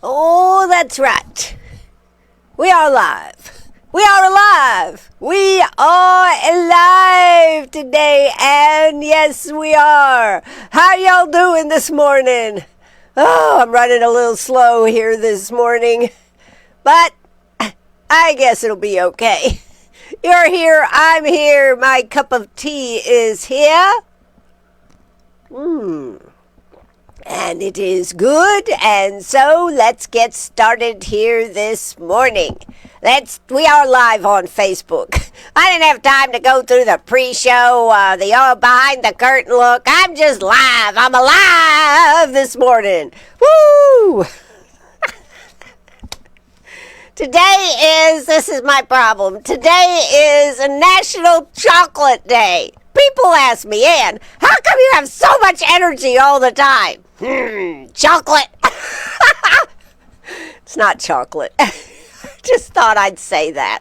Oh, that's right. We are alive. We are alive. We are alive today, and yes, we are. How y'all doing this morning? Oh, I'm running a little slow here this morning, but I guess it'll be okay. You're here, I'm here, my cup of tea is here. And it is good, and so let's get started here this morning. We are live on Facebook. I didn't have time to go through the pre-show, the behind the curtain look. I'm just live. I'm alive this morning. Woo! This is my problem. Today is a National Chocolate Day. People ask me, Ann, how come you have so much energy all the time? Chocolate. It's not chocolate. Just thought I'd say that.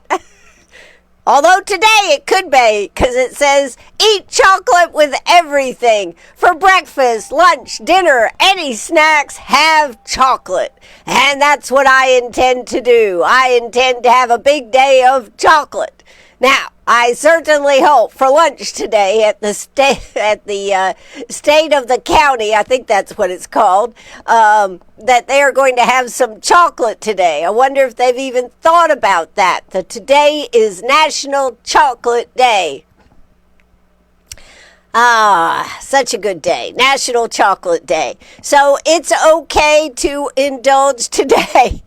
Although today it could be, because it says, eat chocolate with everything. For breakfast, lunch, dinner, any snacks, have chocolate. And that's what I intend to do. I intend to have a big day of chocolate. Now, I certainly hope for lunch today at the state of the county, I think that's what it's called, that they are going to have some chocolate today. I wonder if they've even thought about that today is National Chocolate Day. Such a good day. National Chocolate Day. So it's okay to indulge today.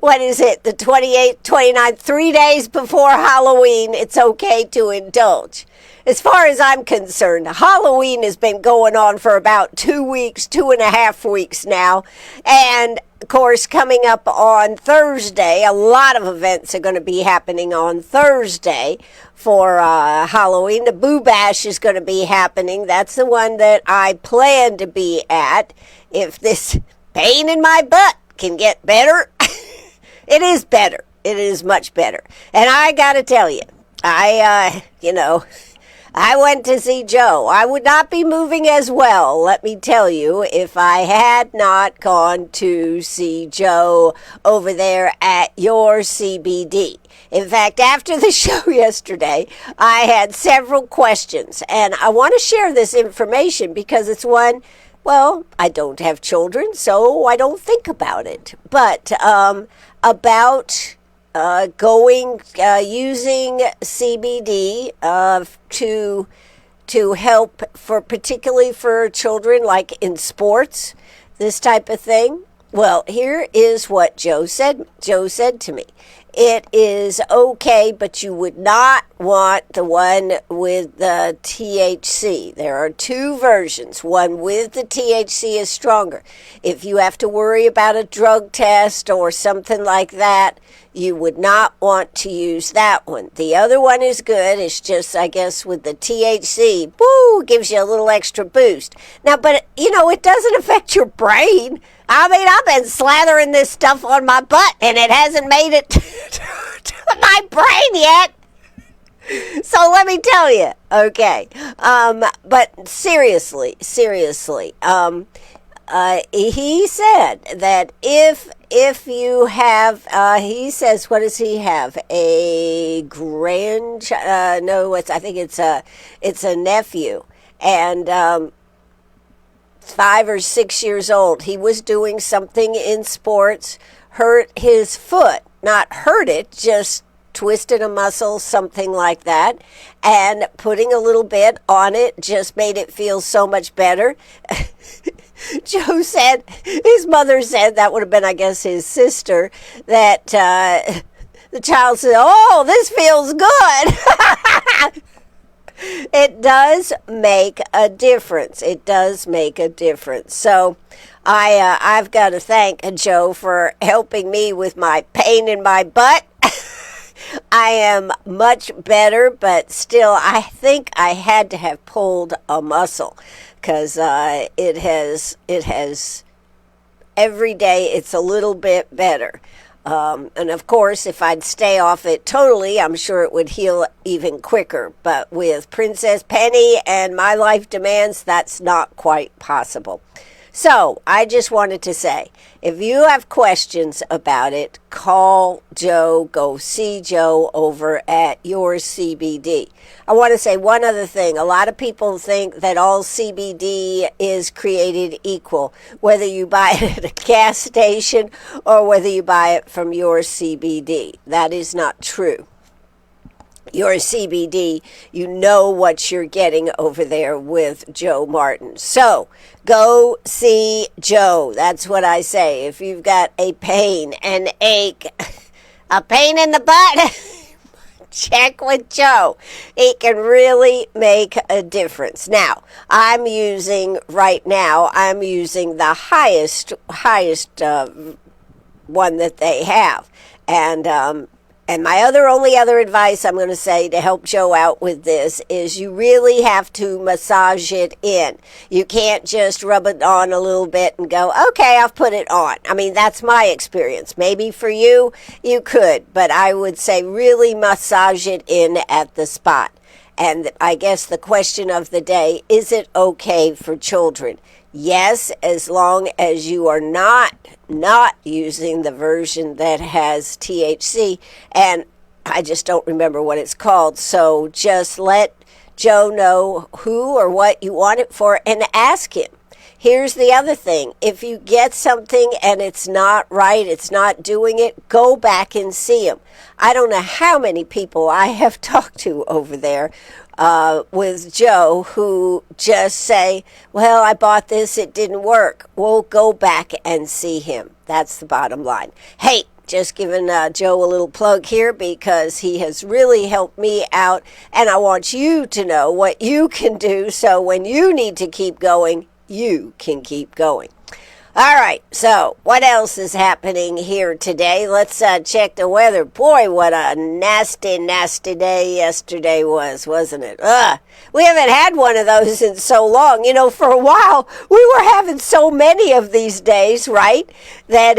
What is it? The 28th, 29th, 3 days before Halloween, it's okay to indulge. As far as I'm concerned, Halloween has been going on for about 2 weeks, 2.5 weeks now. And, of course, coming up on Thursday, a lot of events are going to be happening on Thursday for Halloween. The Boo Bash is going to be happening. That's the one that I plan to be at. If this pain in my butt can get better, it is better. It is much better. And I got to tell you, I went to see Joe. I would not be moving as well, let me tell you, if I had not gone to see Joe over there at your CBD. In fact, after the show yesterday, I had several questions, and I want to share this information because it's one, well, I don't have children, so I don't think about it. But about using CBD to help particularly for children, like in sports, this type of thing. Well, here is what Joe said. Joe said to me, it is okay, but you would not want the one with the THC. There are two versions. One with the THC is stronger. If you have to worry about a drug test or something like that, you would not want to use that one. The other one is good. It's just, I guess, with the THC, gives you a little extra boost. Now, but, it doesn't affect your brain. I mean, I've been slathering this stuff on my butt, and it hasn't made it to my brain yet. So let me tell you, okay. But seriously, he said that if you have, he says, what does he have? I think it's a nephew, and 5 or 6 years old. He was doing something in sports, hurt his foot. Not hurt it, just twisted a muscle, something like that. And putting a little bit on it just made it feel so much better. Joe said, his mother said, that would have been, I guess, his sister, that the child said, oh, this feels good. It does make a difference. It does make a difference. So I've got to thank Joe for helping me with my pain in my butt. I am much better, but still, I think I had to have pulled a muscle because it has every day it's a little bit better. And of course, if I'd stay off it totally, I'm sure it would heal even quicker. But with Princess Penny and my life demands, that's not quite possible. So I just wanted to say, if you have questions about it, call Joe, go see Joe over at your CBD. I want to say one other thing. A lot of people think that all CBD is created equal, whether you buy it at a gas station or whether you buy it from your CBD. That is not true. Your CBD, you know what you're getting over there with Joe Martin. So go see Joe. That's what I say. If you've got a pain, an ache, a pain in the butt, check with Joe. It can really make a difference. Now, I'm using the highest one that they have. And my only other advice I'm going to say to help Joe out with this is you really have to massage it in. You can't just rub it on a little bit and go, okay, I've put it on. I mean, that's my experience. Maybe for you, you could, but I would say really massage it in at the spot. And I guess the question of the day, is it okay for children? Yes, as long as you are not using the version that has THC, and I just don't remember what it's called. So just let Joe know who or what you want it for and ask him. Here's the other thing. If you get something and it's not right, it's not doing it, go back and see him. I don't know how many people I have talked to over there with Joe who just say, well, I bought this, it didn't work. Well, go back and see him. That's the bottom line. Hey, just giving Joe a little plug here because he has really helped me out, and I want you to know what you can do so when you need to keep going, you can keep going. All right, so what else is happening here today? Let's check the weather. Boy, what a nasty, nasty day yesterday was, wasn't it? We haven't had one of those in so long. You know, for a while, we were having so many of these days, right, that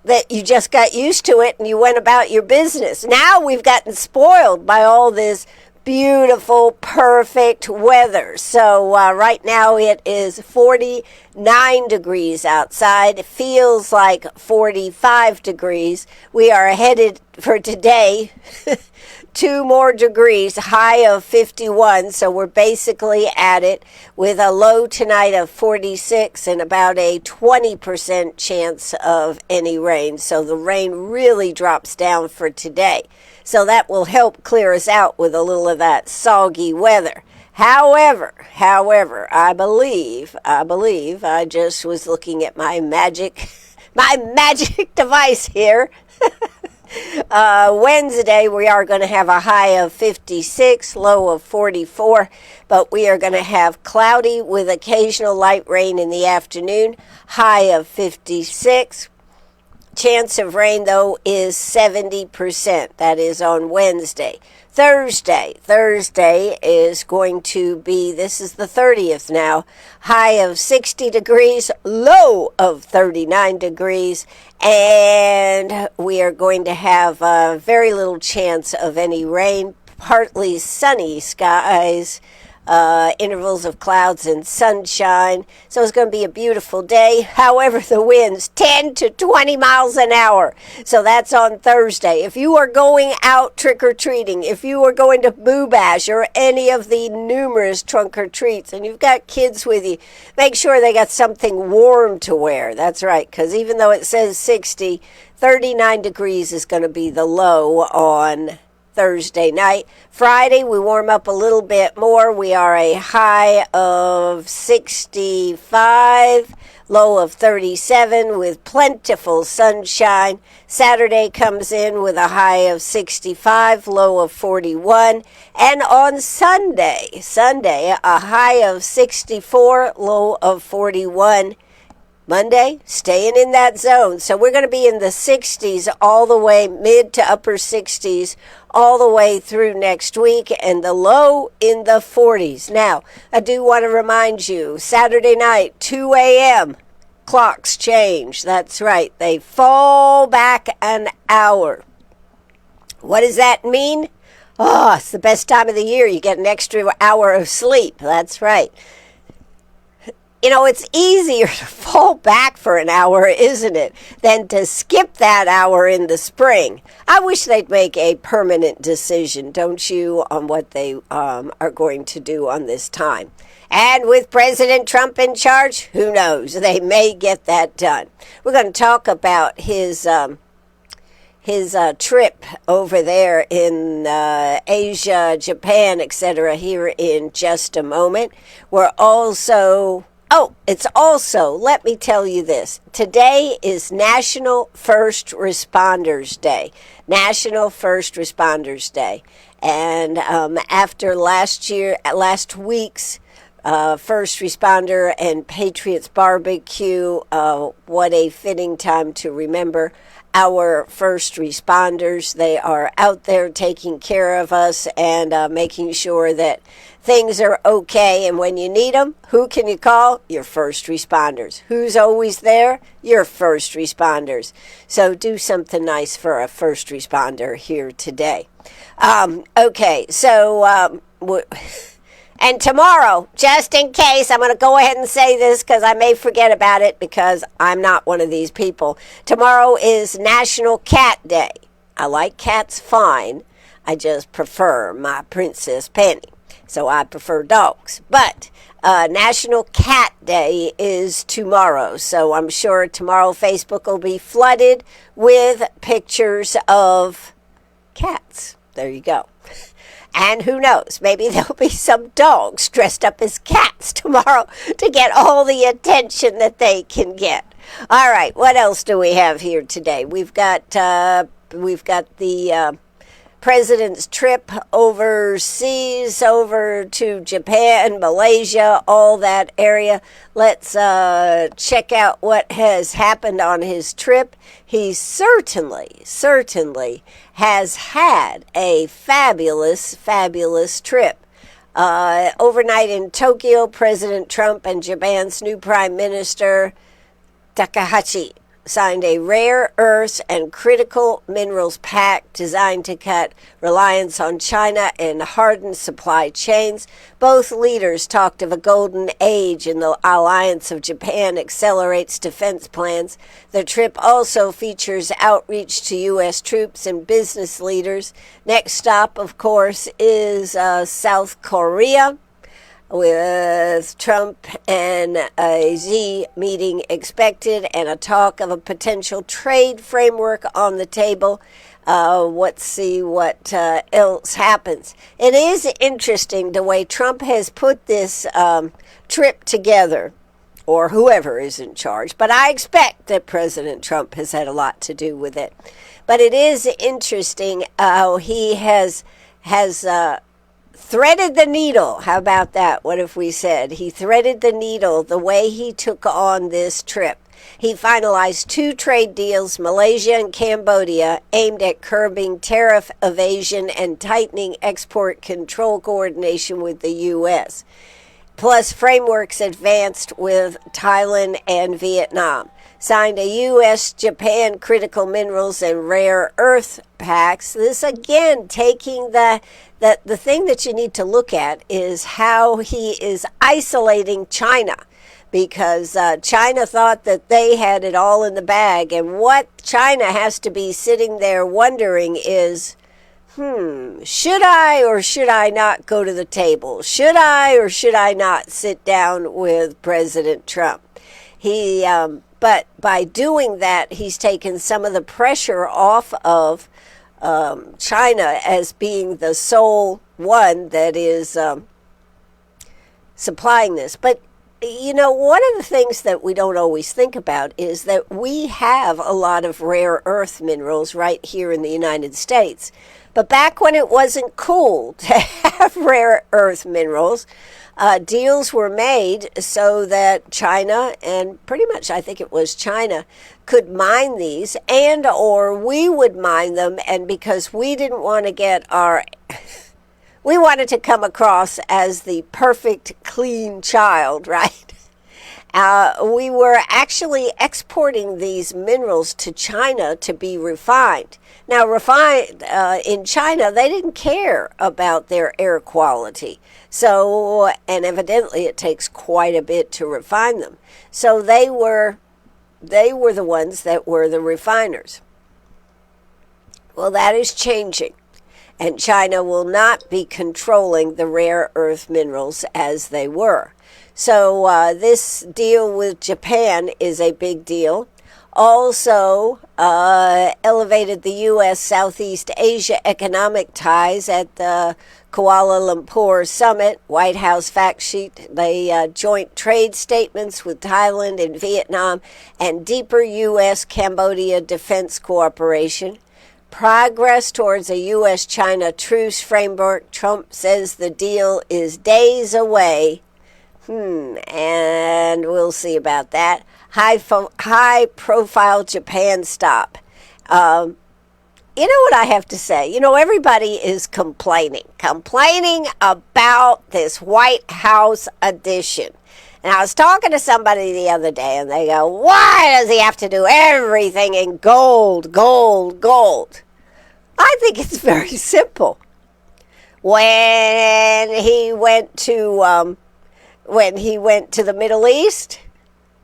that you just got used to it and you went about your business. Now we've gotten spoiled by all this beautiful, perfect weather. So right now it is 49 degrees outside. It feels like 45 degrees. We are headed for today 2 more degrees, high of 51. So we're basically at it with a low tonight of 46 and about a 20% chance of any rain. So the rain really drops down for today. So that will help clear us out with a little of that soggy weather. However, I believe I just was looking at my magic device here. Wednesday, we are going to have a high of 56, low of 44, but we are going to have cloudy with occasional light rain in the afternoon, high of 56. Chance of rain, though, is 70%. That is on Wednesday. Thursday is going to be, this is the 30th now, high of 60 degrees, low of 39 degrees, and we are going to have very little chance of any rain, partly sunny skies, intervals of clouds and sunshine. So it's going to be a beautiful day. However, the winds 10 to 20 miles an hour. So that's on Thursday. If you are going out trick-or-treating, if you are going to Boo Bash or any of the numerous trunk-or-treats, and you've got kids with you, make sure they got something warm to wear. That's right, because even though it says 60, 39 degrees is going to be the low on Thursday night. Friday, we warm up a little bit more. We are a high of 65, low of 37 with plentiful sunshine. Saturday comes in with a high of 65, low of 41. And on Sunday, a high of 64, low of 41. Monday, staying in that zone. So we're going to be in the 60s all the way, mid to upper 60s, all the way through next week, and the low in the 40s. Now, I do want to remind you, Saturday night, 2 a.m., clocks change. That's right. They fall back an hour. What does that mean? Oh, it's the best time of the year. You get an extra hour of sleep. That's right. it's easier to fall back for an hour, isn't it, than to skip that hour in the spring. I wish they'd make a permanent decision, don't you, on what they are going to do on this time. And with President Trump in charge, who knows? They may get that done. We're going to talk about his trip over there in Asia, Japan, etc. here in just a moment. It's also, let me tell you this.Ast is National First Responders Day. National First Responders Day. And after last week's First Responder and Patriots Barbecue, what a fitting time to remember our first responders. They are out there taking care of us and making sure that things are okay. And when you need them, who can you call? Your first responders. Who's always there? Your first responders. So do something nice for a first responder here today. And tomorrow, just in case, I'm going to go ahead and say this because I may forget about it because I'm not one of these people. Tomorrow is National Cat Day. I like cats fine. I just prefer my Princess Penny. So I prefer dogs. But National Cat Day is tomorrow. So I'm sure tomorrow Facebook will be flooded with pictures of cats. There you go. And who knows, maybe there'll be some dogs dressed up as cats tomorrow to get all the attention that they can get. All right, what else do we have here today? We've got the president's trip overseas, over to Japan, Malaysia, all that area. Let's check out what has happened on his trip. He certainly has had a fabulous trip. Overnight in Tokyo, President Trump and Japan's new Prime Minister, Takahashi, signed a rare earths and critical minerals pact designed to cut reliance on China and harden supply chains. Both leaders talked of a golden age in the alliance of Japan accelerates defense plans. The trip also features outreach to U.S. troops and business leaders. Next stop, of course, is South Korea, with Trump and a Xi meeting expected and a talk of a potential trade framework on the table. Let's see what else happens. It is interesting the way Trump has put this trip together, or whoever is in charge, but I expect that President Trump has had a lot to do with it. But it is interesting how he has threaded the needle. How about that? What if we said he threaded the needle the way he took on this trip? He finalized 2 trade deals, Malaysia and Cambodia, aimed at curbing tariff evasion and tightening export control coordination with the U.S., plus frameworks advanced with Thailand and Vietnam. Signed a U.S.-Japan critical minerals and rare earth pacts. This, again, taking the thing that you need to look at is how he is isolating China, because China thought that they had it all in the bag. And what China has to be sitting there wondering is, should I or should I not go to the table? Should I or should I not sit down with President Trump? But by doing that, he's taken some of the pressure off of China as being the sole one that is supplying this. But, one of the things that we don't always think about is that we have a lot of rare earth minerals right here in the United States. But back when it wasn't cool to have rare earth minerals, deals were made so that China, and pretty much I think it was China, could mine these, and or we would mine them, and because we didn't want to get we wanted to come across as the perfect clean child, right? We were actually exporting these minerals to China to be refined. Now, in China, they didn't care about their air quality. So, and evidently it takes quite a bit to refine them. So they were the ones that were the refiners. Well, that is changing. And China will not be controlling the rare earth minerals as they were. So this deal with Japan is a big deal. Also elevated the U.S. Southeast Asia economic ties at the Kuala Lumpur summit. White House fact sheet, the joint trade statements with Thailand and Vietnam, and deeper U.S.-Cambodia defense cooperation. Progress towards a U.S.-China truce framework. Trump says the deal is days away. And we'll see about that. High-profile Japan stop. You know what I have to say? You know, everybody is complaining about this White House addition. And I was talking to somebody the other day, and they go, why does he have to do everything in gold, gold, gold? I think it's very simple. When he went to the Middle East,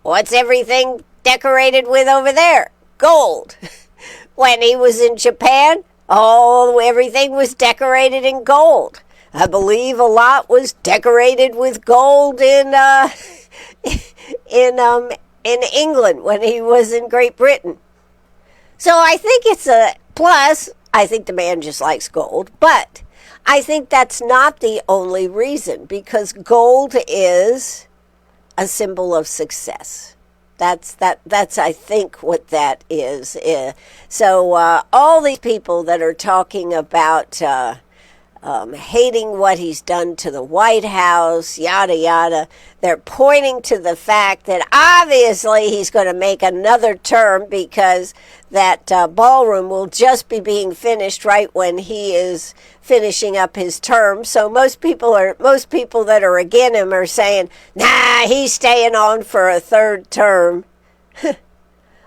what's everything decorated with over there? Gold. When he was in Japan, everything was decorated in gold. I believe a lot was decorated with gold in England when he was in Great Britain. So I think it's a plus. I think the man just likes gold, but I think that's not the only reason, because gold is a symbol of success. That's I think what that is. So all these people that are talking about hating what he's done to the White House, yada, yada. They're pointing to the fact that obviously he's going to make another term, because that ballroom will just be being finished right when he is finishing up his term. So most people that are against him are saying, nah, he's staying on for a third term.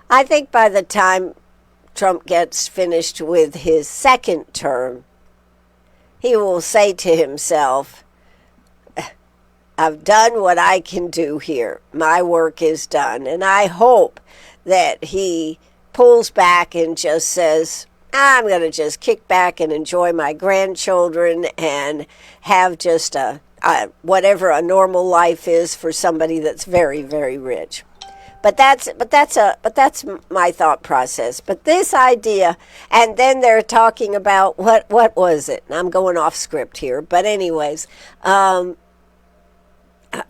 I think by the time Trump gets finished with his second term, he will say to himself, I've done what I can do here. My work is done. And I hope that he pulls back and just says, I'm going to just kick back and enjoy my grandchildren and have just whatever a normal life is for somebody that's very, very rich. But that's my thought process. But this idea, and then they're talking about what was it? And I'm going off script here, but anyways,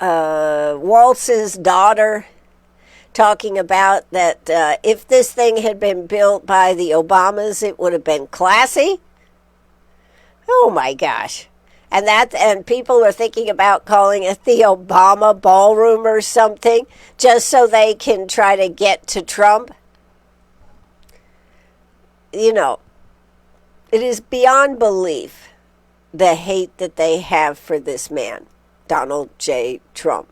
Waltz's daughter talking about that if this thing had been built by the Obamas, it would have been classy. Oh my gosh. And people are thinking about calling it the Obama Ballroom or something, just so they can try to get to Trump. You know, it is beyond belief the hate that they have for this man, Donald J. Trump.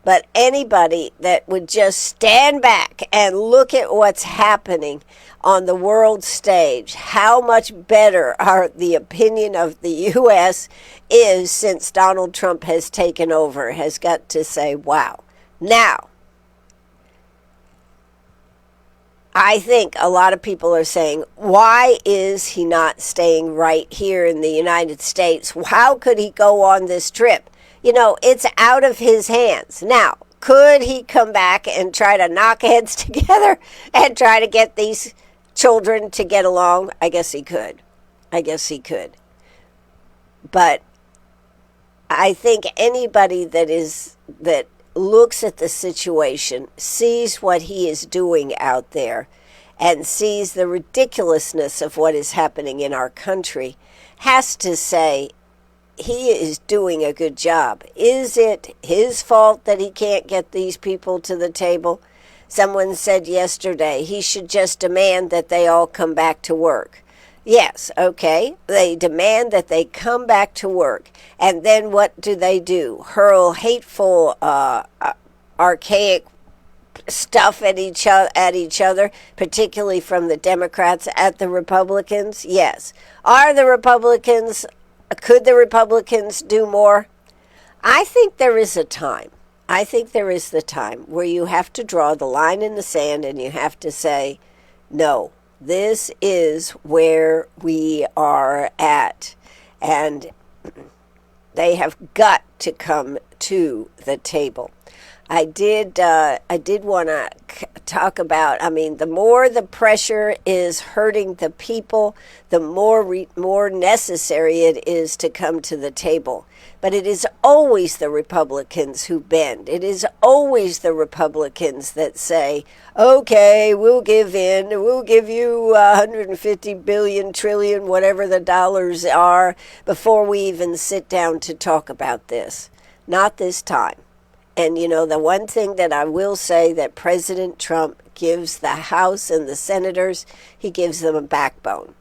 But anybody that would just stand back and look at what's happening on the world stage, how much better the opinion of the U.S. is since Donald Trump has taken over, has got to say, wow. Now, I think a lot of people are saying, why is he not staying right here in the United States? How could he go on this trip? You know, it's out of his hands. Now, could he come back and try to knock heads together and try to get these children to get along? I guess he could. But I think anybody that looks at the situation, sees what he is doing out there, and sees the ridiculousness of what is happening in our country, has to say, he is doing a good job. Is it his fault that he can't get these people to the table? Someone said yesterday he should just demand that they all come back to work. Yes, okay, they demand that they come back to work. And then what do? Hurl hateful archaic stuff at each other, particularly from the Democrats at the Republicans? Yes. Could the Republicans do more? I think there is a time. I think there is the time where you have to draw the line in the sand and you have to say, no, this is where we are at. And they have got to come to the table. I did want to talk about, the more the pressure is hurting the people, the more necessary it is to come to the table. But it is always the Republicans who bend. It is always the Republicans that say, okay, we'll give in. We'll give you 150 billion, trillion, whatever the dollars are, before we even sit down to talk about this. Not this time. And, the one thing that I will say that President Trump gives the House and the senators, he gives them a backbone.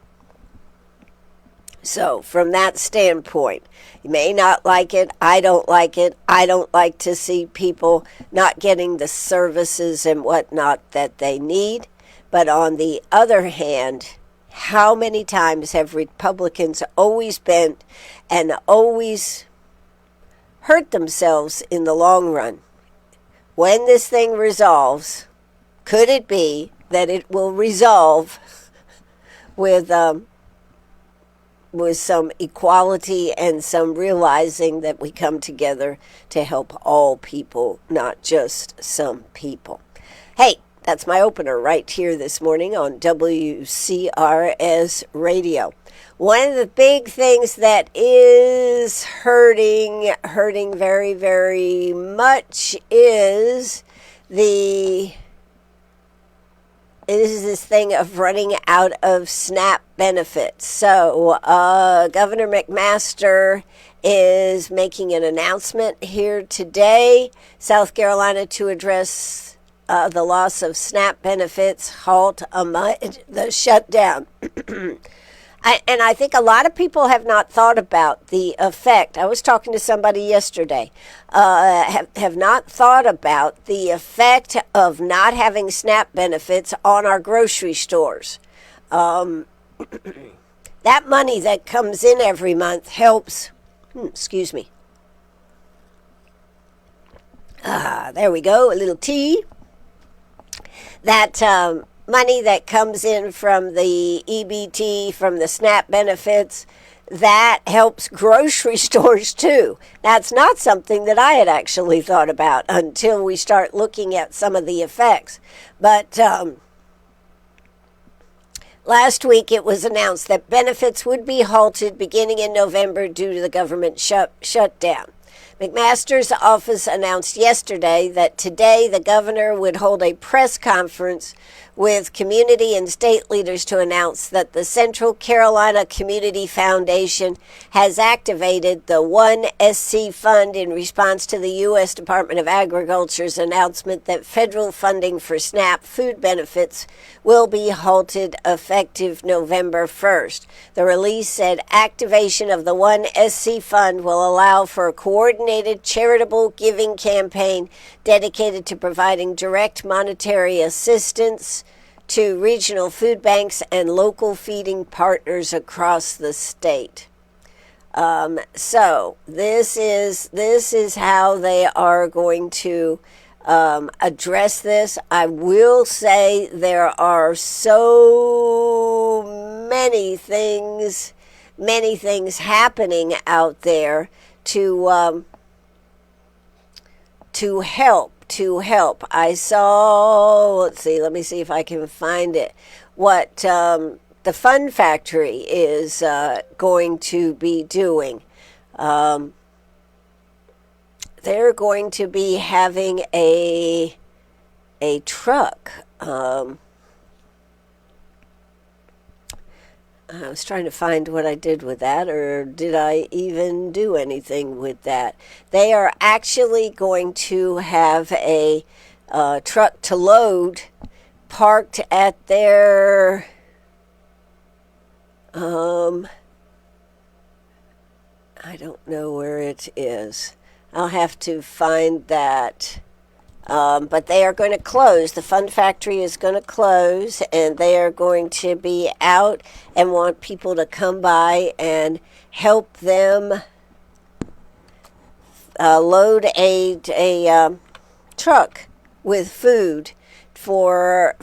So from that standpoint, you may not like it. I don't like it. I don't like to see people not getting the services and whatnot that they need. But on the other hand, how many times have Republicans always bent and always hurt themselves in the long run? When this thing resolves, could it be that it will resolve with some equality and some realizing that we come together to help all people, not just some people? Hey, that's my opener right here this morning on WCRS Radio. One of the big things that is hurting very, very much is this thing of running out of SNAP benefits. So Governor McMaster is making an announcement here today, South Carolina, to address the loss of SNAP benefits, halt amid the shutdown. And I think a lot of people have not thought about the effect. I was talking to somebody yesterday, have not thought about the effect of not having SNAP benefits on our grocery stores. That money that comes in every month helps. Excuse me. There we go, a little tea. That money that comes in from the EBT, from the SNAP benefits, that helps grocery stores too. That's not something that I had actually thought about until we start looking at some of the effects. But last week it was announced that benefits would be halted beginning in November due to the government shutdown. McMaster's office announced yesterday that today the governor would hold a press conference with community and state leaders to announce that the Central Carolina Community Foundation has activated the 1SC fund in response to the U.S. Department of Agriculture's announcement that federal funding for SNAP food benefits will be halted effective November 1st. The release said activation of the 1SC fund will allow for a coordinated charitable giving campaign dedicated to providing direct monetary assistance to regional food banks and local feeding partners across the state. So this is how they are going to address this. I will say there are so many things happening out there to help. I saw, let me see if I can find it, what the Fun Factory is going to be doing. They're going to be having a truck. I was trying to find what I did with that, or did I even do anything with that? They are actually going to have a truck to load parked at their I don't know where it is. I'll have to find that But they are going to close. The Fun Factory is going to close, and they are going to be out and want people to come by and help them load a truck with food for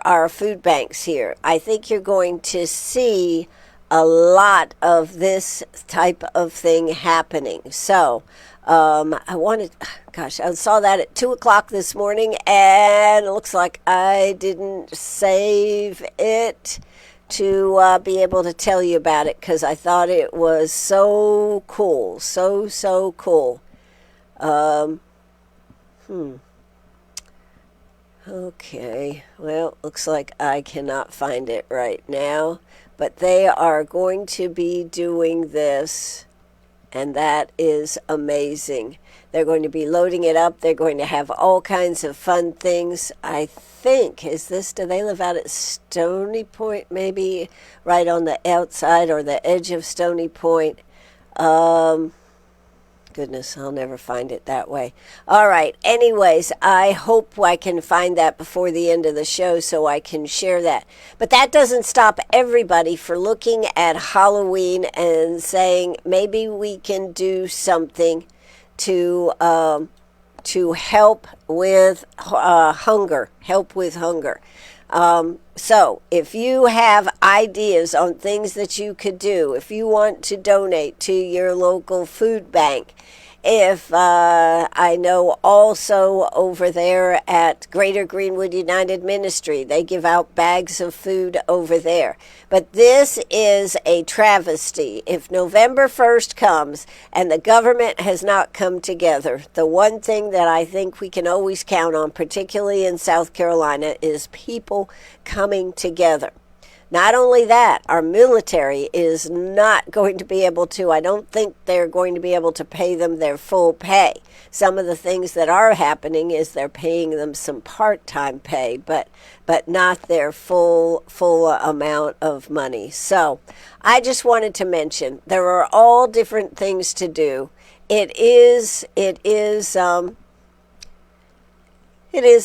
our food banks here. I think you're going to see a lot of this type of thing happening. So I saw that at 2 o'clock this morning, and it looks like I didn't save it to be able to tell you about it, because I thought it was so cool. So cool. Okay, well, looks like I cannot find it right now, but they are going to be doing this, and that is amazing. They're going to be loading it up. They're going to have all kinds of fun things. I think, do they live out at Stony Point, maybe right on the outside or the edge of Stony Point? Goodness, I'll never find it that way. All right. Anyways, I hope I can find that before the end of the show so I can share that. But that doesn't stop everybody for looking at Halloween and saying maybe we can do something to help with hunger. Help with hunger. So if you have ideas on things that you could do, if you want to donate to your local food bank, if I know also over there at Greater Greenwood United Ministry, they give out bags of food over there. But this is a travesty. If November 1st comes and the government has not come together, the one thing that I think we can always count on, particularly in South Carolina, is people coming together. Not only that, our military is not going to be able to, I don't think they're going to be able to pay them their full pay. Some of the things that are happening is they're paying them some part-time pay, but not their full amount of money. So I just wanted to mention there are all different things to do. It is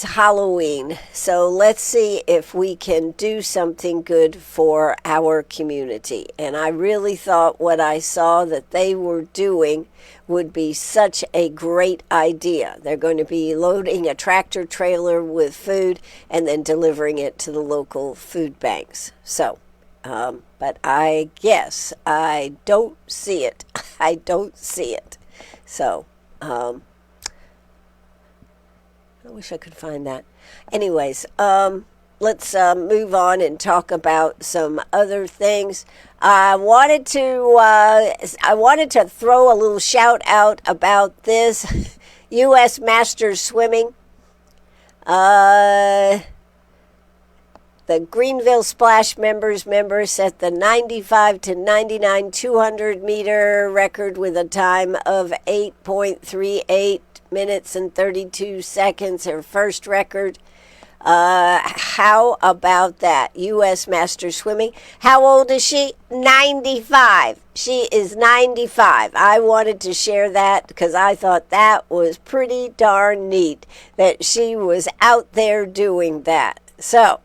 Halloween, so let's see if we can do something good for our community. And I really thought what I saw that they were doing would be such a great idea. They're going to be loading a tractor trailer with food and then delivering it to the local food banks. So, but I guess I don't see it. I don't see it. So, I wish I could find that. Anyways, let's move on and talk about some other things. I wanted to throw a little shout out about this U.S. Masters Swimming. The Greenville Splash members set the 95 to 99 200 meter record with a time of 8.38 minutes and 32 seconds, her first record. How about that? U.S. Masters Swimming. How old is she? 95. She is 95. I wanted to share that because I thought that was pretty darn neat that she was out there doing that. So,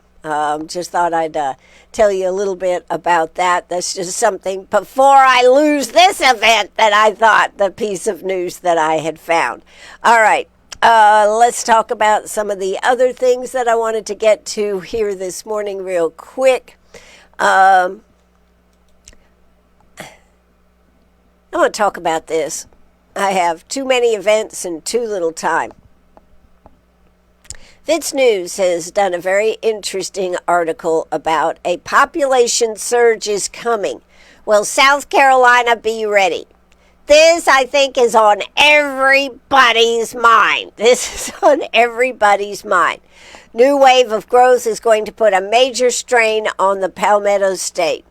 just thought I'd tell you a little bit about that. That's just something before I lose this event that I thought the piece of news that I had found. All right, let's talk about some of the other things that I wanted to get to here this morning real quick. I want to talk about this. I have too many events and too little time. Fitz News has done a very interesting article about a population surge is coming. Will South Carolina be ready? This, I think, is on everybody's mind. This is on everybody's mind. New wave of growth is going to put a major strain on the Palmetto State.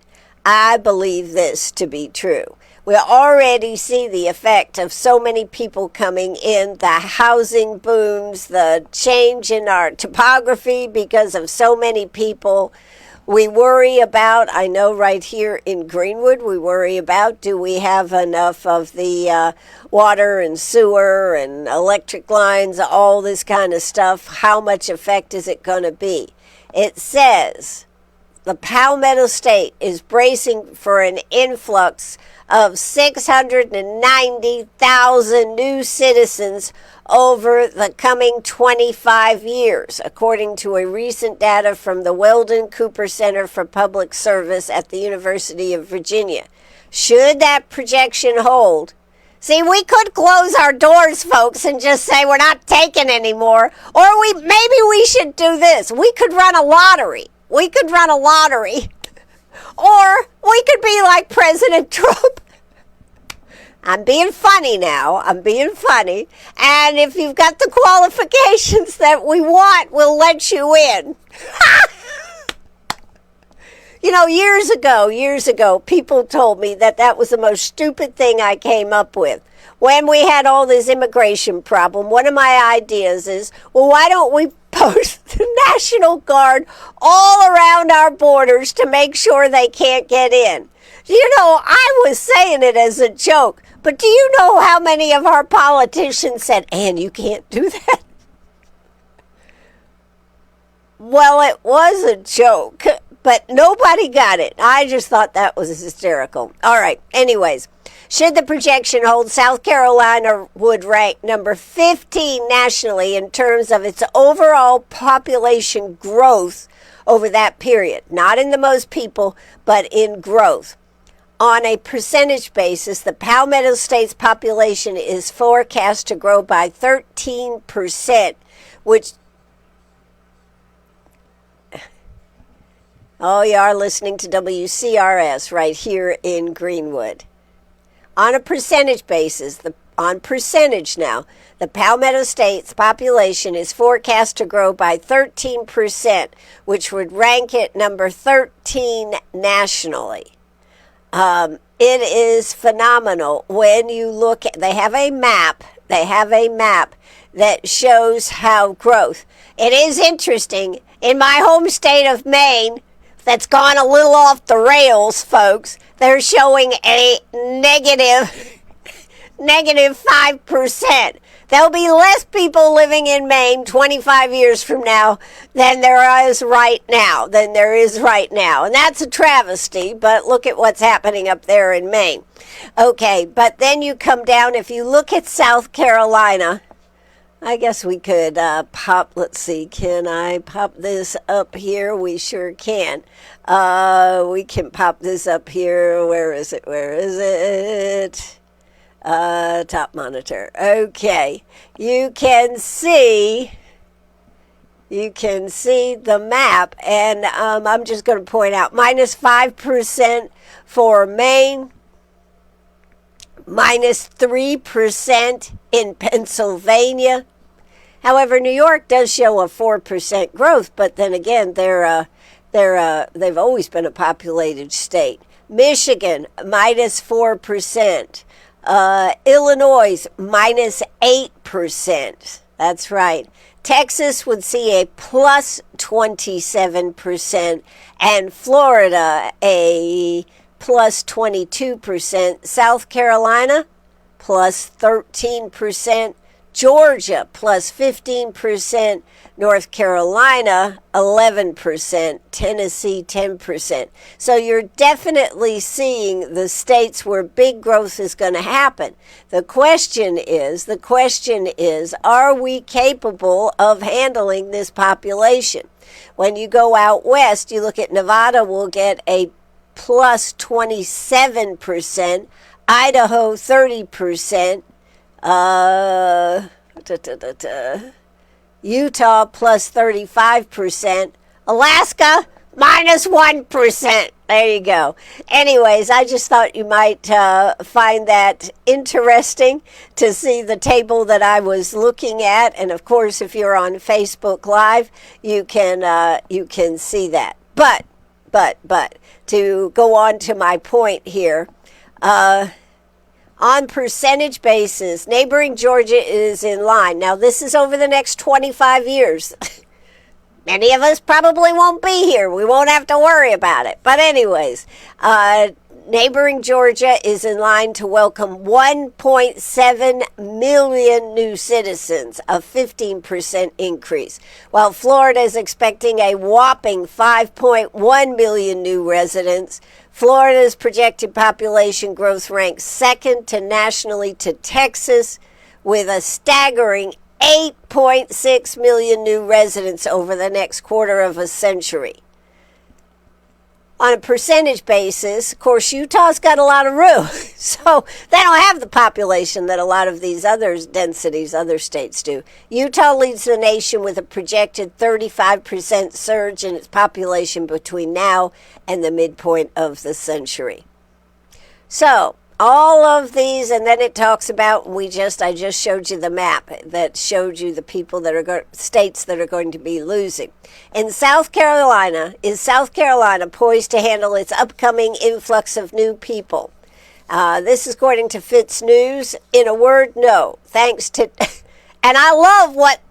I believe this to be true. We already see the effect of so many people coming in, the housing booms, the change in our topography because of so many people. We worry about, I know right here in Greenwood, we worry about, do we have enough of the water and sewer and electric lines, all this kind of stuff? How much effect is it going to be? It says the Palmetto State is bracing for an influx of 690,000 new citizens over the coming 25 years, according to a recent data from the Weldon Cooper Center for Public Service at the University of Virginia. Should that projection hold, see, we could close our doors, folks, and just say we're not taking anymore, or maybe we should do this. We could run a lottery. Or we could be like President Trump. I'm being funny now. I'm being funny. And if you've got the qualifications that we want, we'll let you in. You know, years ago, people told me that was the most stupid thing I came up with. When we had all this immigration problem, one of my ideas is, well, why don't we post the National Guard all around our borders to make sure they can't get in? You know, I was saying it as a joke, but do you know how many of our politicians said, Ann, you can't do that? Well, it was a joke, but nobody got it. I just thought that was hysterical. All right, anyways, should the projection hold, South Carolina would rank number 15 nationally in terms of its overall population growth over that period. Not in the most people, but in growth. On a percentage basis, the Palmetto State's population is forecast to grow by 13%, which... Oh, you are listening to WCRS right here in Greenwood. On a percentage basis, the Palmetto State's population is forecast to grow by 13%, which would rank it number 13 nationally. It is phenomenal when you look at, they have a map that shows how growth. It is interesting. In my home state of Maine, that's gone a little off the rails, folks, they're showing a negative 5%. There'll be less people living in Maine 25 years from now than there is right now. And that's a travesty, but look at what's happening up there in Maine. Okay, but then you come down, if you look at South Carolina, I guess we could let's see, can I pop this up here? We sure can. We can pop this up here. Where is it? Top monitor. Okay. You can see the map, and I'm just going to point out minus 5% for Maine, minus 3% in Pennsylvania. However, New York does show a 4% growth, but then again, they've always been a populated state. Michigan, minus 4%. Illinois, minus 8%. That's right. Texas would see a plus 27%, and Florida a plus 22%. South Carolina, plus 13%. Georgia, plus 15%. North Carolina, 11%. Tennessee, 10%. So you're definitely seeing the states where big growth is going to happen. The question is, are we capable of handling this population? When you go out west, you look at Nevada, will get a plus 27%. Idaho, 30%. Utah plus 35%. Alaska minus 1%. There you go. Anyways, I just thought you might find that interesting to see the table that I was looking at. And of course, if you're on Facebook Live, you can see that. But to go on to my point here, on percentage basis, neighboring Georgia is in line. Now, this is over the next 25 years. Many of us probably won't be here. We won't have to worry about it. But anyways, neighboring Georgia is in line to welcome 1.7 million new citizens, a 15% increase, while Florida is expecting a whopping 5.1 million new residents. Florida's projected population growth ranks second nationally to Texas, with a staggering 8.6 million new residents over the next quarter of a century. On a percentage basis, of course, Utah's got a lot of room, so they don't have the population that a lot of these other densities, other states do. Utah leads the nation with a projected 35% surge in its population between now and the midpoint of the century. So, all of these, and then it talks about, I just showed you the map that showed you the people that are states that are going to be losing. In South Carolina, is South Carolina poised to handle its upcoming influx of new people? This is according to Fitz News. In a word, no. Thanks to, and I love what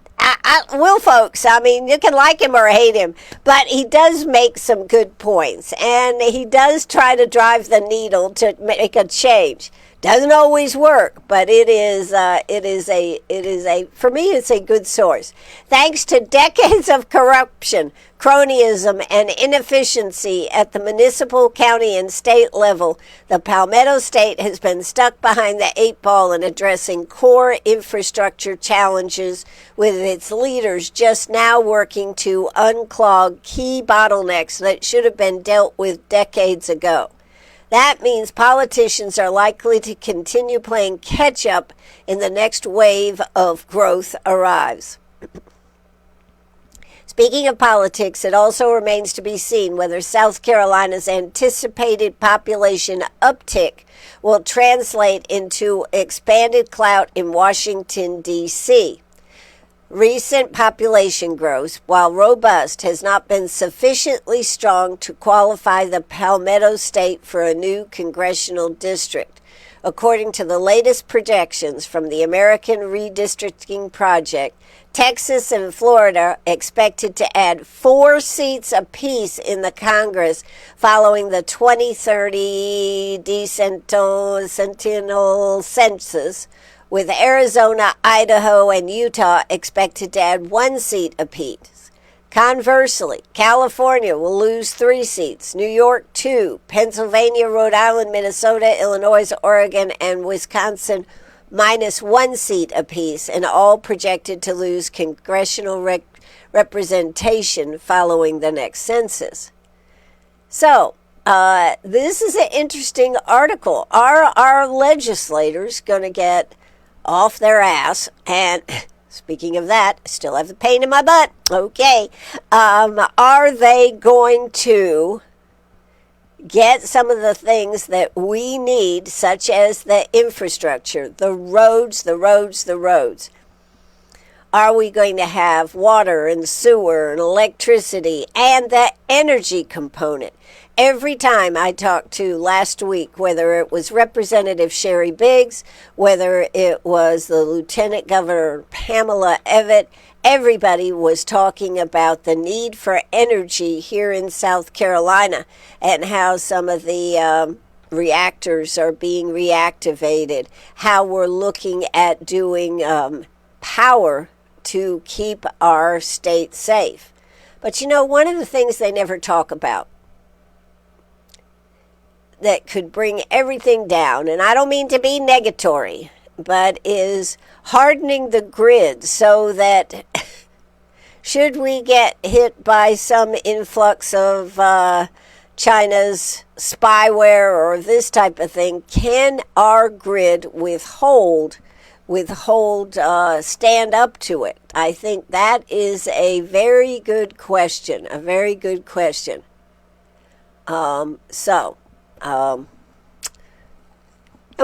Will folks, I mean, you can like him or hate him, but he does make some good points, and he does try to drive the needle to make a change. Doesn't always work, but for me, it's a good source. Thanks to decades of corruption, cronyism, and inefficiency at the municipal, county, and state level, the Palmetto State has been stuck behind the 8 ball in addressing core infrastructure challenges, with its leaders just now working to unclog key bottlenecks that should have been dealt with decades ago. That means politicians are likely to continue playing catch-up in the next wave of growth arrives. Speaking of politics, it also remains to be seen whether South Carolina's anticipated population uptick will translate into expanded clout in Washington, D.C. Recent population growth, while robust, has not been sufficiently strong to qualify the Palmetto State for a new congressional district. According to the latest projections from the American Redistricting Project, Texas and Florida are expected to add 4 seats apiece in the Congress following the 2030 decennial census, with Arizona, Idaho, and Utah expected to add 1 seat apiece. Conversely, California will lose 3 seats, New York 2, Pennsylvania, Rhode Island, Minnesota, Illinois, Oregon, and Wisconsin minus 1 seat apiece, and all projected to lose congressional representation following the next census. So, this is an interesting article. Are our legislators going to get off their ass? And speaking of that, I still have the pain in my butt. Okay. Are they going to get some of the things that we need, such as the infrastructure, the roads? Are we going to have water and sewer and electricity and the energy component? Every time I talked to last week, whether it was Representative Sherry Biggs, whether it was the Lieutenant Governor Pamela Evett, everybody was talking about the need for energy here in South Carolina and how some of the reactors are being reactivated, how we're looking at doing power to keep our state safe. But you know, one of the things they never talk about that could bring everything down, and I don't mean to be negatory, but is hardening the grid so that should we get hit by some influx of China's spyware or this type of thing, can our grid stand up to it? I think that is a very good question, and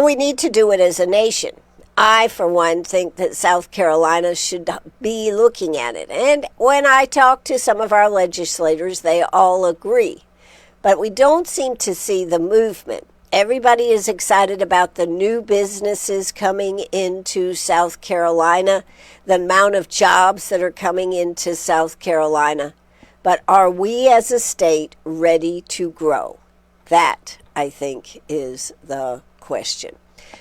we need to do it as a nation. I, for one, think that South Carolina should be looking at it. And when I talk to some of our legislators, they all agree. But we don't seem to see the movement. Everybody is excited about the new businesses coming into South Carolina, the amount of jobs that are coming into South Carolina. But are we as a state ready to grow? That, I think, is the question.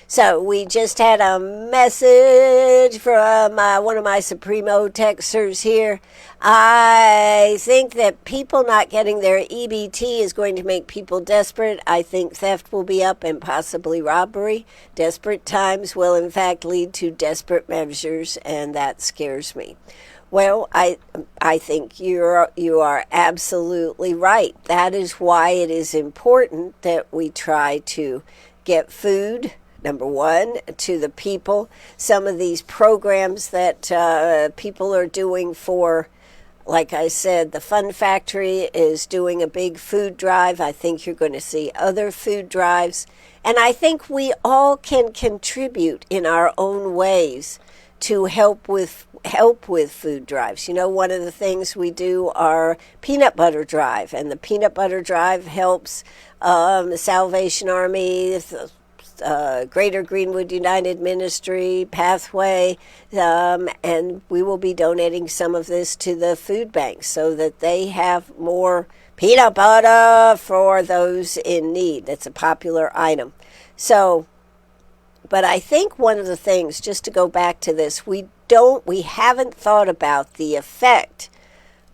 So we just had a message from one of my Supremo texters here. I think that people not getting their EBT is going to make people desperate. I think theft will be up and possibly robbery. Desperate times will in fact lead to desperate measures, and that scares me. Well, I think you are absolutely right. That is why it is important that we try to get food, number one, to the people. Some of these programs that people are doing for, like I said, the Fun Factory is doing a big food drive. I think you're going to see other food drives. And I think we all can contribute in our own ways to help with food drives. You know, one of the things we do are peanut butter drive, and the peanut butter drive helps the Salvation Army, Greater Greenwood United Ministry, Pathway, and we will be donating some of this to the food banks so that they have more peanut butter for those in need. That's a popular item. So, but I think one of the things, just to go back to this, we haven't thought about the effect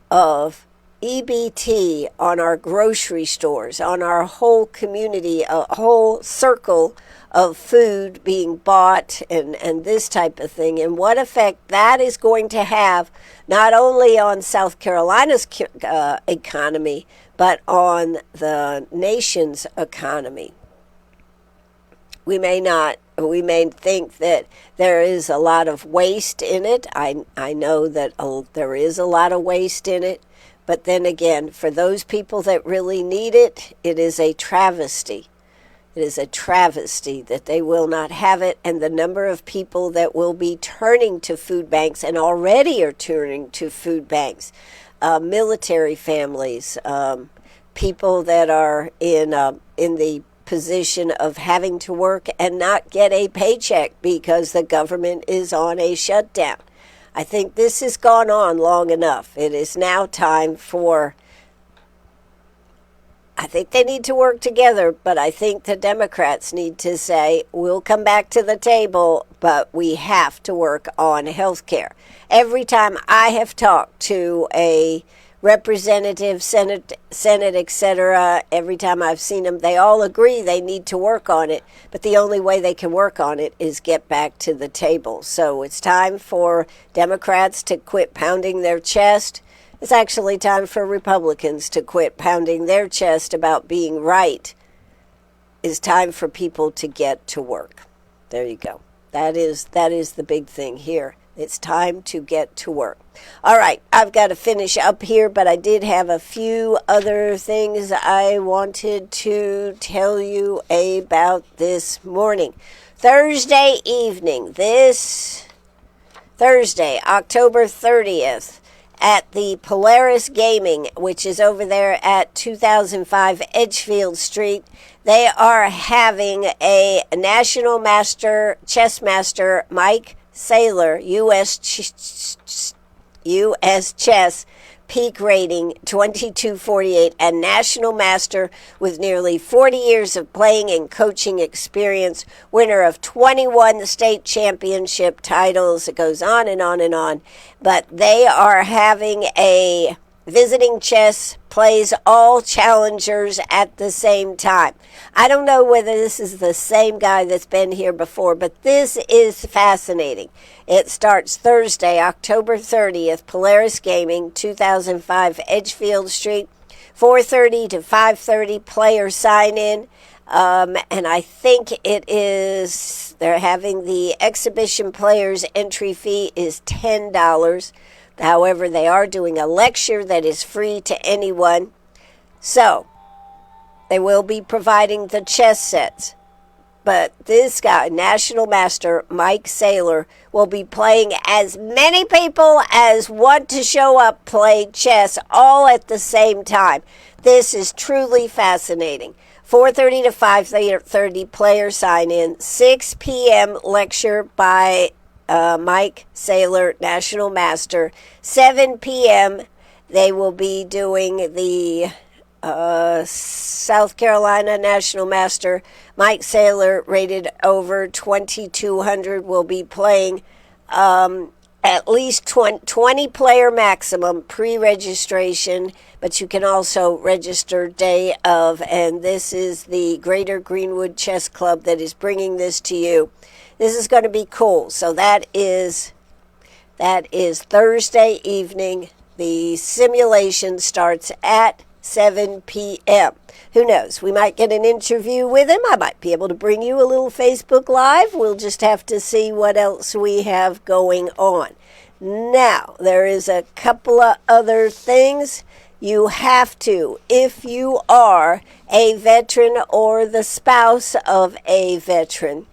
of EBT on our grocery stores, on our whole community, a whole circle of food being bought and this type of thing, and what effect that is going to have not only on South Carolina's economy, but on the nation's economy. We may think that there is a lot of waste in it. I know that there is a lot of waste in it. But then again, for those people that really need it, it is a travesty. It is a travesty that they will not have it. And the number of people that will be turning to food banks and already are turning to food banks, military families, people that are in the position of having to work and not get a paycheck because the government is on a shutdown. I think this has gone on long enough. It is now time for, I think they need to work together, but I think the Democrats need to say, we'll come back to the table, but we have to work on health care. Every time I have talked to a representative, Senate, etc., every time I've seen them, they all agree they need to work on it, but the only way they can work on it is get back to the table. So it's time for Democrats to quit pounding their chest. It's actually time for Republicans to quit pounding their chest about being right. It's time for people to get to work. There you go. That is the big thing here. It's time to get to work. All right, I've got to finish up here, but I did have a few other things I wanted to tell you about this morning. Thursday evening, this Thursday, October 30th, at the Polaris Gaming, which is over there at 2005 Edgefield Street, they are having a National Master, Chess Master, Mike Saylor, U.S. Chess, peak rating 2248, and National Master with nearly 40 years of playing and coaching experience, winner of 21 state championship titles. It goes on and on and on. But they are having a visiting chess, plays all challengers at the same time. I don't know whether this is the same guy that's been here before, but this is fascinating. It starts Thursday, October 30th, Polaris Gaming, 2005 Edgefield Street, 4:30 to 5:30, player sign-in. And I think they're having the exhibition players entry fee is $10. However, they are doing a lecture that is free to anyone. So, they will be providing the chess sets. But this guy, National Master Mike Saylor, will be playing as many people as want to show up play chess all at the same time. This is truly fascinating. 4:30 to 5:30 player sign-in. 6 p.m. lecture by Mike Saylor, National Master. 7 p.m. they will be doing the South Carolina National Master. Mike Saylor, rated over 2,200, will be playing at least 20 player maximum pre-registration, but you can also register day of, and this is the Greater Greenwood Chess Club that is bringing this to you. This is going to be cool. So that is Thursday evening. The simulation starts at 7 p.m. Who knows? We might get an interview with him. I might be able to bring you a little Facebook Live. We'll just have to see what else we have going on. Now, there is a couple of other things. You have to, if you are a veteran or the spouse of a veteran,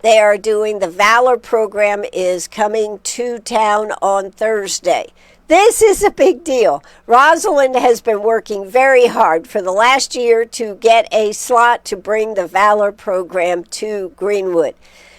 they are doing the Valor program is coming to town on Thursday. This is a big deal. Rosalind has been working very hard for the last year to get a slot to bring the Valor program to Greenwood.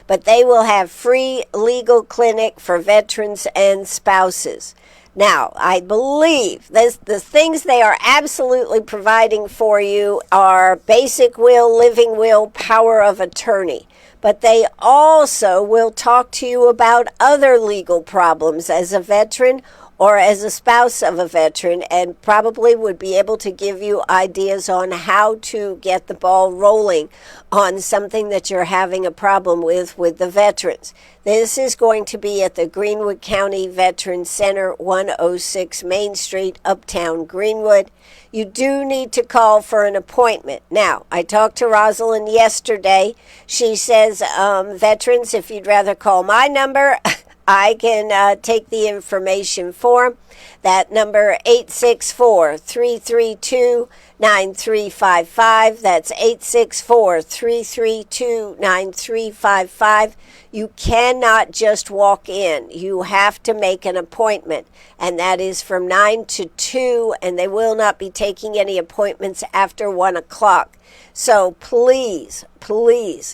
But they will have free legal clinic for veterans and spouses. Now, I believe the things they are absolutely providing for you are basic will, living will, power of attorney. But they also will talk to you about other legal problems as a veteran or as a spouse of a veteran, and probably would be able to give you ideas on how to get the ball rolling on something that you're having a problem with the veterans. This is going to be at the Greenwood County Veterans Center, 106 Main Street, Uptown Greenwood. You do need to call for an appointment. Now, I talked to Rosalind yesterday. She says, veterans, if you'd rather call my number, I can take the information for them. That number, 864-332-9355. That's 864-332-9355. You cannot just walk in. You have to make an appointment, and that is from 9 to 2, and they will not be taking any appointments after 1 o'clock. So please,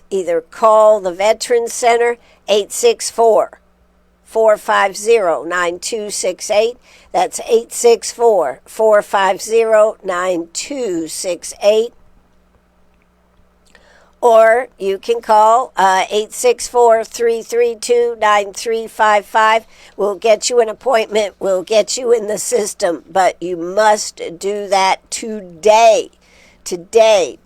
either call the Veterans Center, 864-450-9268. That's 864-450-9268. Or you can call 864-332-9355. We'll get you an appointment. We'll get you in the system. But you must do that today. Today,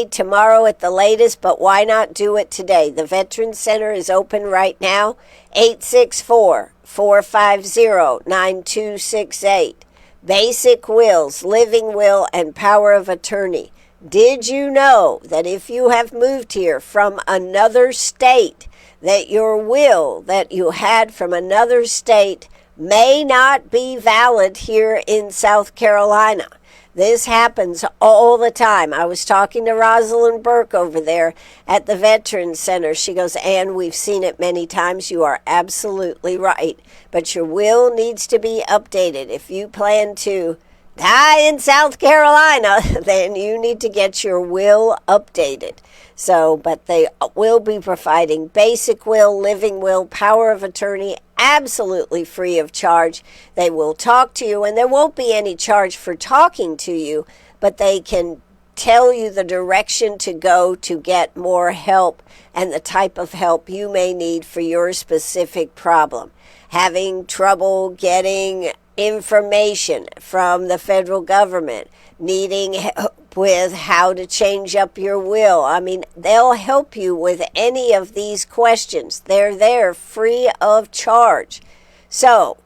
tomorrow at the latest, but why not do it today? The Veterans Center is open right now, 864-450-9268. Basic wills, living will, and power of attorney. Did you know that if you have moved here from another state, that your will that you had from another state may not be valid here in South Carolina? This happens all the time. I was talking to Rosalind Burke over there at the Veterans Center. She goes, Ann, we've seen it many times. You are absolutely right. But your will needs to be updated. If you plan to die in South Carolina, then you need to get your will updated. So, but they will be providing basic will, living will, power of attorney, absolutely free of charge. They will talk to you, and there won't be any charge for talking to you, but they can tell you the direction to go to get more help and the type of help you may need for your specific problem. Having trouble getting information from the federal government, needing help with how to change up your will. I mean, they'll help you with any of these questions. They're there free of charge. So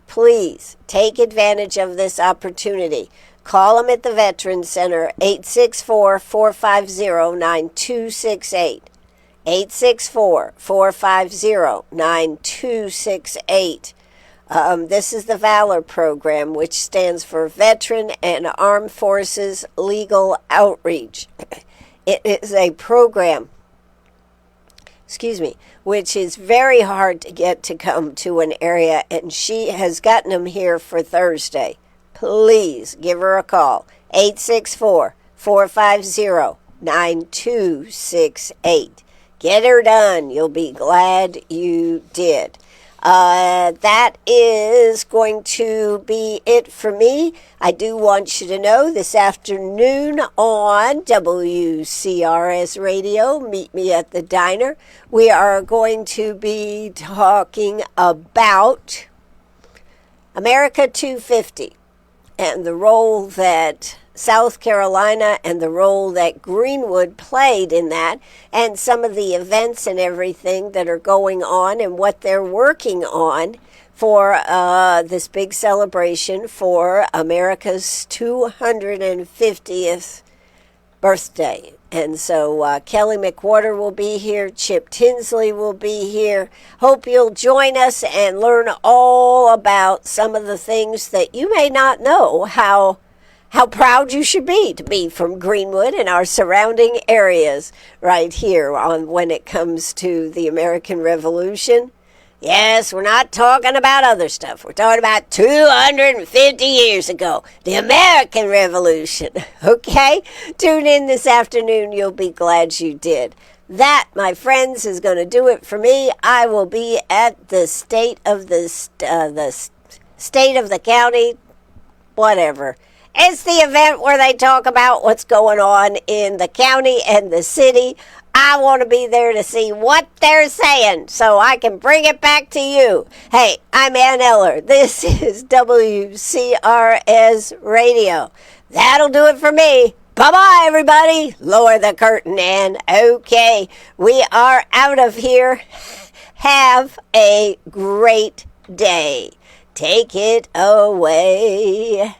please take advantage of this opportunity. Call them at the Veterans Center, 864-450-9268. 864-450-9268. This is the Valor program, which stands for Veteran and Armed Forces Legal Outreach. It is a program, which is very hard to get to come to an area, and she has gotten them here for Thursday. Please give her a call, 864-450-9268. Get her done. You'll be glad you did. That is going to be it for me. I do want you to know this afternoon on WCRS Radio, meet me at the diner. We are going to be talking about America 250 and the role that South Carolina and the role that Greenwood played in that, and some of the events and everything that are going on and what they're working on for this big celebration for America's 250th birthday. And so Kelly McWhorter will be here. Chip Tinsley will be here. Hope you'll join us and learn all about some of the things that you may not know, how proud you should be to be from Greenwood and our surrounding areas right here on when it comes to the American Revolution. Yes, we're not talking about other stuff. We're talking about 250 years ago, the American Revolution. Okay? Tune in this afternoon. You'll be glad you did. That, my friends, is going to do it for me. I will be at the state of the state of the county, whatever. It's the event where they talk about what's going on in the county and the city. I want to be there to see what they're saying so I can bring it back to you. Hey, I'm Ann Eller. This is WCRS Radio. That'll do it for me. Bye-bye, everybody. Lower the curtain, Ann. Okay, we are out of here. Have a great day. Take it away.